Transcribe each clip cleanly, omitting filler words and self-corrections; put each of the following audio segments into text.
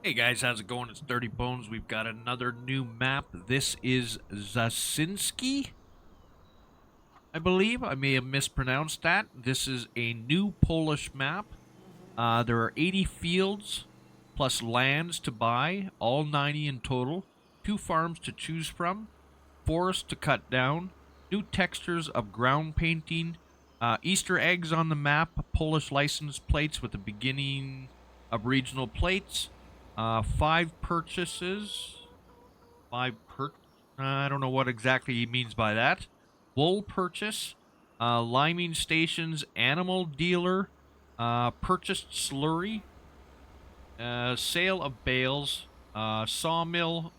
Hey guys, how's it going? It's Dirty Bones. We've got another new map. This is Zacieczki, I believe. I may have mispronounced that. This is a new Polish map. There are 80 fields plus lands to buy, all 90 in total. 2 farms to choose from, forests to cut down, new textures of ground painting, Easter eggs on the map, Polish license plates with the beginning of regional plates, 5 purchases, 5 I don't know what exactly he means by that. Wool purchase, liming stations, animal dealer, purchased slurry, sale of bales, sawmill,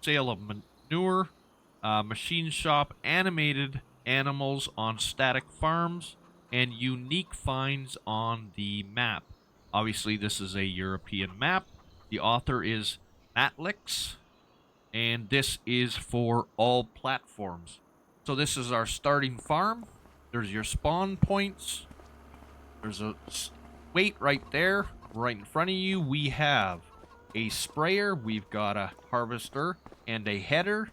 sale of manure, machine shop, animated animals on static farms, and unique finds on the map. Obviously, this is a European map. The author is Matlix, and this is for all platforms. So this is our starting farm. There's your spawn points. There's a weight right there. Right in front of you, we have a sprayer. We've got a harvester and a header.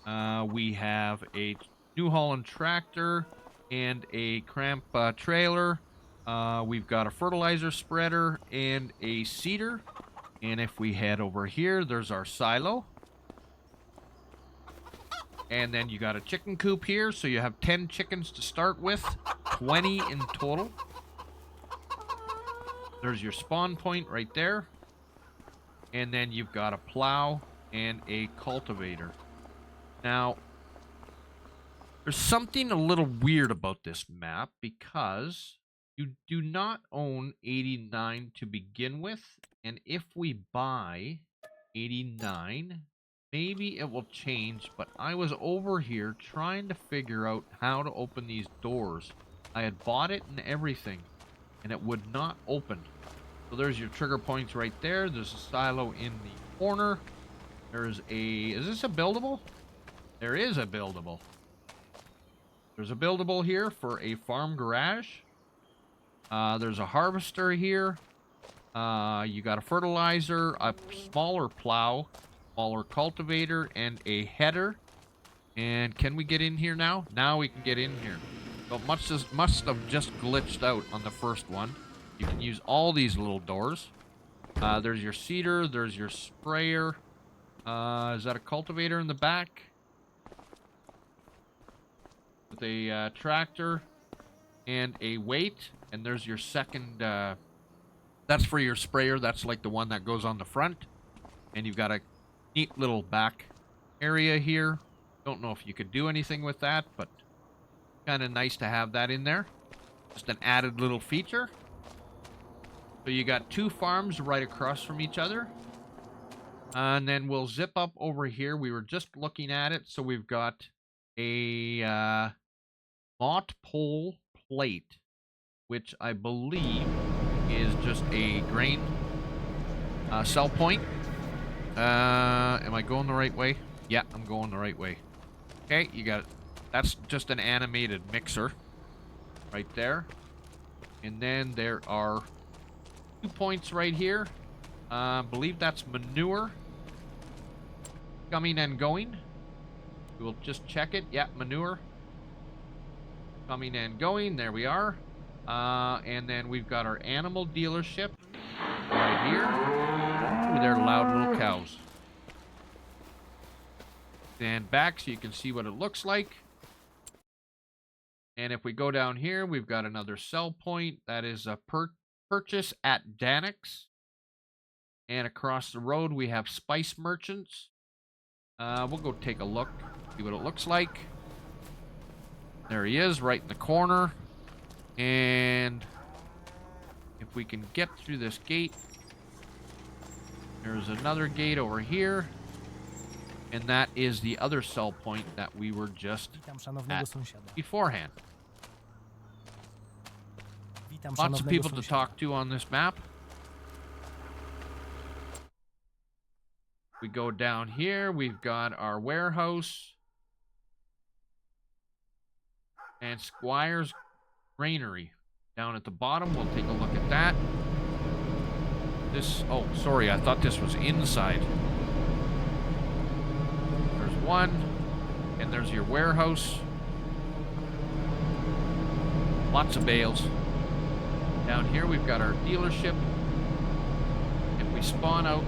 We have a New Holland tractor and a cramp trailer. We've got a fertilizer spreader and a seeder. And if we head over here, there's our silo. And then you got a chicken coop here, so you have 10 chickens to start with, 20 in total. There's your spawn point right there. And then you've got a plow and a cultivator. Now, there's something a little weird about this map because you do not own 89 to begin with. And if we buy 89, maybe it will change. But I was over here trying to figure out how to open these doors. I had bought it and everything, and it would not open. So there's your trigger points right there. There's a silo in the corner. There's a... Is this a buildable? There is a buildable. There's a buildable here for a farm garage. There's a harvester here. You got a fertilizer, a smaller plow, smaller cultivator, and a header. And can we get in here now? Now we can get in here. So it must have just glitched out on the first one. You can use all these little doors. There's your seeder. There's your sprayer. Is that a cultivator in the back? With a tractor and a weight. And there's your second... that's for your sprayer. That's like the one that goes on the front. And you've got a neat little back area here. Don't know if you could do anything with that, but kind of nice to have that in there. Just an added little feature. So you got 2 farms right across from each other. And then we'll zip up over here. We were just looking at it. So we've got a mott pole plate, which I believe is just a grain sell point. Am I going the right way? Yeah, I'm going the right way. Okay, you got it. That's just an animated mixer right there. And then there are 2 points right here. I believe that's manure. Coming and going. We'll just check it. Yeah, manure. Coming and going. There we are. And then we've got our animal dealership right here. Ooh, they're loud little cows. Stand back so you can see what it looks like. And if we go down here, we've got another sell point. That is a purchase at Danix. And across the road, we have spice merchants. We'll go take a look, see what it looks like. There he is, right in the corner. And if we can get through this gate, there's another gate over here. And that is the other sell point that we were just at beforehand. Lots of people to talk to on this map. We go down here. We've got our warehouse. And Squire's Granary. Down at the bottom, we'll take a look at that. This, oh, sorry, I thought this was inside. There's one, and there's your warehouse. Lots of bales. Down here, we've got our dealership. If we spawn out,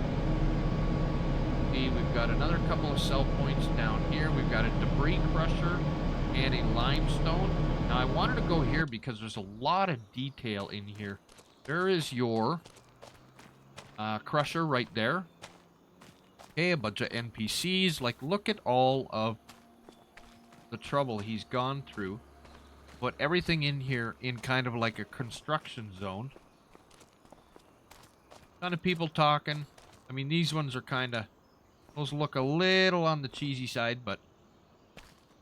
see, we've got another couple of sell points down here. We've got a debris crusher and a limestone. Now, I wanted to go here because there's a lot of detail in here. There is your crusher right there. Okay, a bunch of NPCs. Like, look at all of the trouble he's gone through. Put everything in here in kind of like a construction zone. Ton of people talking. I mean, these ones are kind of... Those look a little on the cheesy side, but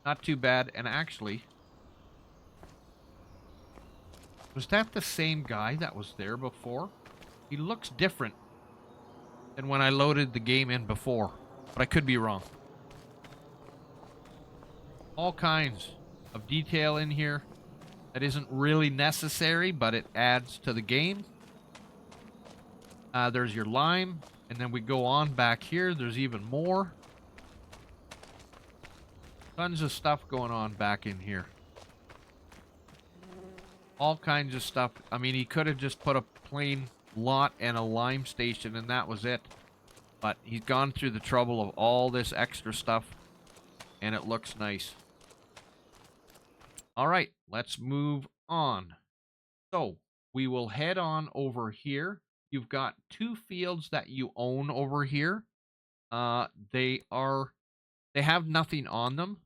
not too bad. And actually... Was that the same guy that was there before? He looks different than when I loaded the game in before. But I could be wrong. All kinds of detail in here that isn't really necessary, but it adds to the game. There's your lime. And then we go on back here. There's even more. Tons of stuff going on back in here. All kinds of stuff. I mean, he could have just put a plain lot and a lime station and that was it. But he's gone through the trouble of all this extra stuff. And it looks nice. Alright, let's move on. So, we will head on over here. You've got 2 fields that you own over here. They have nothing on them.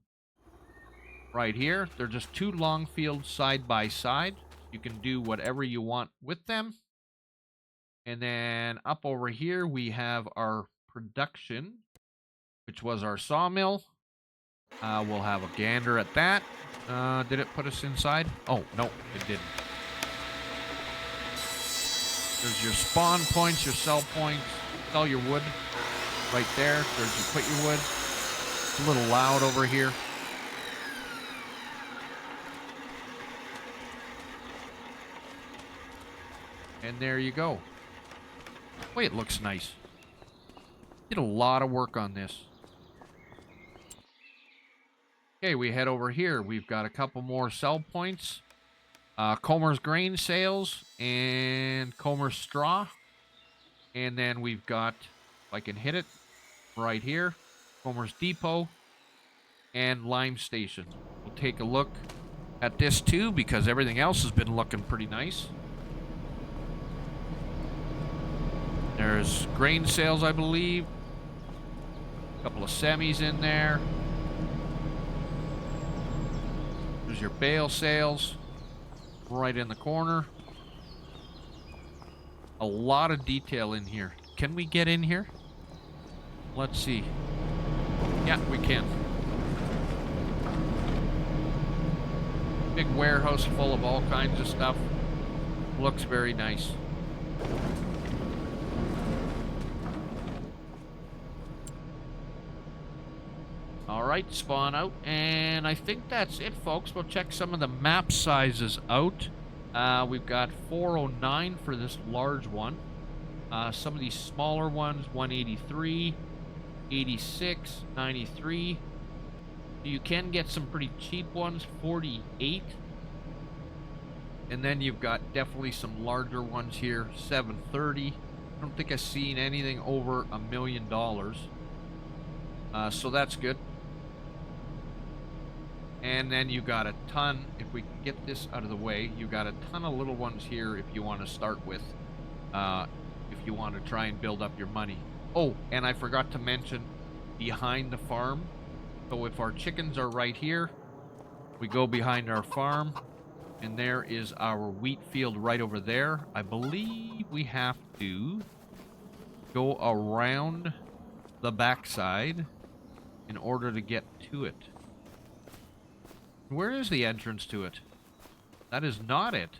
Right here. They're just 2 long fields side by side. You can do whatever you want with them. And then up over here, we have our production, which was our sawmill. We'll have a gander at that. Did it put us inside? Oh, no, it didn't. There's your spawn points, your sell points. Sell your wood right there. There's your put your wood. It's a little loud over here. And there you go. Boy, it looks nice. Did a lot of work on this. Okay, we head over here. We've got a couple more sell points. Comer's grain sales and Comer's straw. And then we've got, if I can hit it, right here, Comer's depot and lime station. We'll take a look at this too because everything else has been looking pretty nice. There's grain sales, I believe. A couple of semis in there. There's your bale sales right in the corner. A lot of detail in here. Can we get in here? Let's see. Yeah, we can. Big warehouse full of all kinds of stuff. Looks very nice. Alright, spawn out. And I think that's it, folks. We'll check some of the map sizes out. We've got 409 for this large one. Some of these smaller ones, 183, 86, 93. You can get some pretty cheap ones, 48. And then you've got definitely some larger ones here, 730. I don't think I've seen anything over $1 million. So that's good. And then you got a ton, if we can get this out of the way, you got a ton of little ones here if you want to start with, if you want to try and build up your money. Oh, and I forgot to mention behind the farm. So if our chickens are right here, we go behind our farm, and there is our wheat field right over there. I believe we have to go around the backside in order to get to it. Where is the entrance to it? That is not it.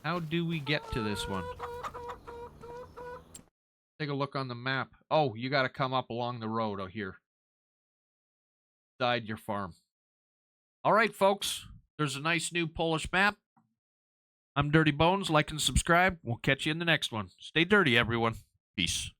How do we get to this one? Take a look on the map. Oh, you got to come up along the road out here. Beside your farm. All right, folks. There's a nice new Polish map. I'm Dirty Bones. Like and subscribe. We'll catch you in the next one. Stay dirty, everyone. Peace.